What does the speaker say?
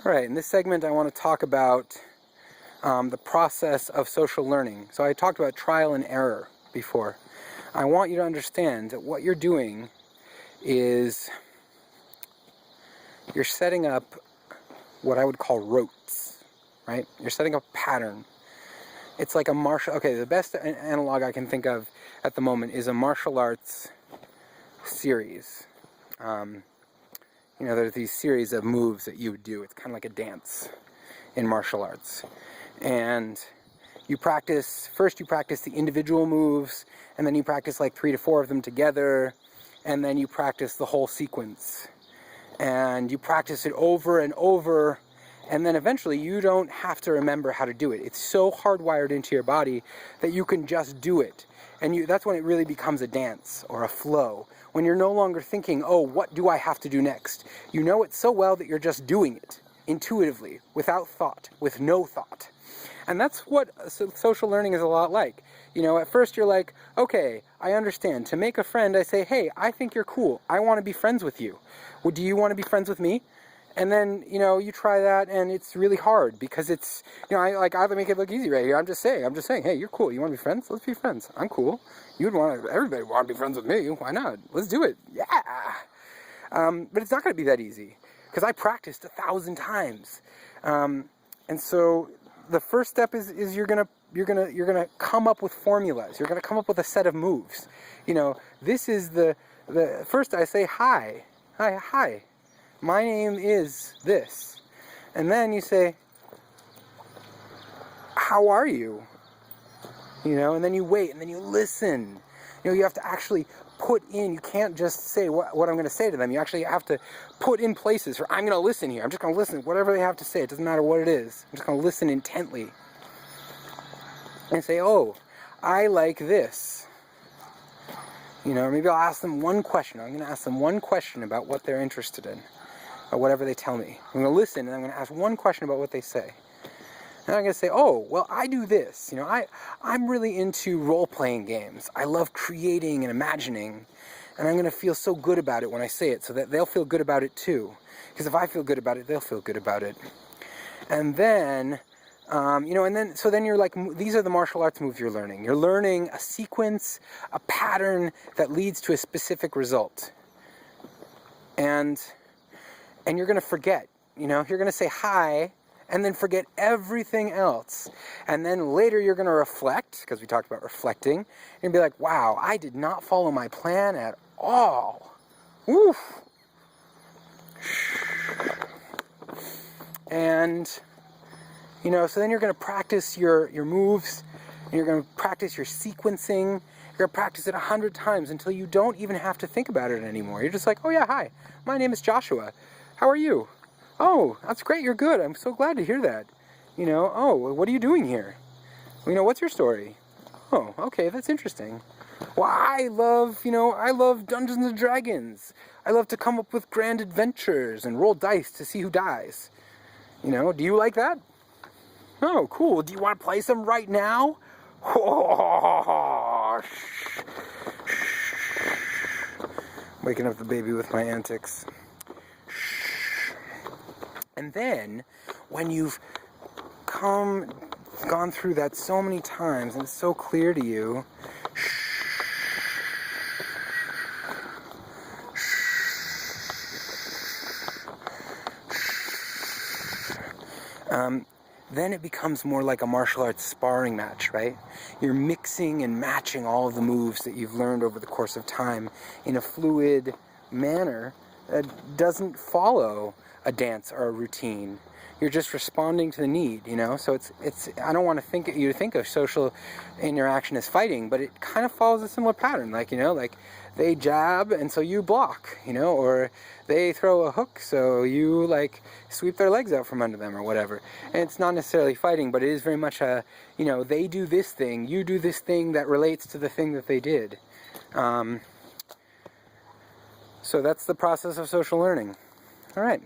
All right, in this segment I want to talk about the process of social learning. So I talked about trial and error before. I want you to understand that what you're doing is you're setting up what I would call rotes, right? You're setting up a pattern. It's like a the best analog I can think of at the moment is a martial arts series. There's these series of moves that you would do. It's kind of like a dance in martial arts. And first you practice the individual moves, and then you practice like 3 to 4 of them together, and then you practice the whole sequence. And you practice it over and over, and then eventually you don't have to remember how to do it. It's so hardwired into your body that you can just do it. And that's when it really becomes a dance or a flow. When you're no longer thinking, oh, what do I have to do next? You know it so well that you're just doing it intuitively, without thought, with no thought. And that's what social learning is a lot like. At first you're like, okay, I understand. To make a friend, I say, hey, I think you're cool. I want to be friends with you. Well, do you want to be friends with me? And then, you try that, and it's really hard because it's, I make it look easy right here. I'm just saying, hey, you're cool. You want to be friends? Let's be friends. I'm cool. Everybody want to be friends with me. Why not? Let's do it. Yeah. But it's not going to be that easy because I practiced 1,000 times. And so the first step is you're gonna come up with formulas. You're gonna come up with a set of moves. This is the first I say hi. My name is this. And then you say, how are you? And then you wait, and then you listen. You have to actually put in, you can't just say what I'm going to say to them. You actually have to put in places for, I'm going to listen here. I'm just going to listen. Whatever they have to say, it doesn't matter what it is. I'm just going to listen intently. And say, oh, I like this. Maybe I'll ask them one question. I'm going to ask them one question about what they're interested in. Or whatever they tell me. I'm going to listen, and I'm going to ask one question about what they say. And I'm going to say, oh, well, I do this. I'm really into role-playing games. I love creating and imagining. And I'm going to feel so good about it when I say it, so that they'll feel good about it too. Because if I feel good about it, they'll feel good about it. And then, so then you're like, these are the martial arts moves you're learning. You're learning a sequence, a pattern that leads to a specific result. And you're going to forget, you're going to say hi, and then forget everything else. And then later you're going to reflect, because we talked about reflecting, and be like, wow, I did not follow my plan at all. Oof. And, so then you're going to practice your moves, and you're going to practice your sequencing. You're going to practice it 100 times until you don't even have to think about it anymore. You're just like, oh yeah, hi, my name is Joshua. How are you? Oh, that's great, you're good. I'm so glad to hear that. Oh, what are you doing here? What's your story? Oh, okay, that's interesting. Well, I love Dungeons and Dragons. I love to come up with grand adventures and roll dice to see who dies. Do you like that? Oh, cool. Do you want to play some right now? Oh, waking up the baby with my antics. And then, when you've gone through that so many times, and it's so clear to you, then it becomes more like a martial arts sparring match, right? You're mixing and matching all of the moves that you've learned over the course of time in a fluid manner that doesn't follow a dance or a routine. You're just responding to the need, So it's. I don't want you to think of social interaction as fighting, but it kind of follows a similar pattern. Like they jab and so you block, or they throw a hook so you sweep their legs out from under them or whatever. And it's not necessarily fighting, but it is very much they do this thing, you do this thing that relates to the thing that they did. So that's the process of social learning. All right.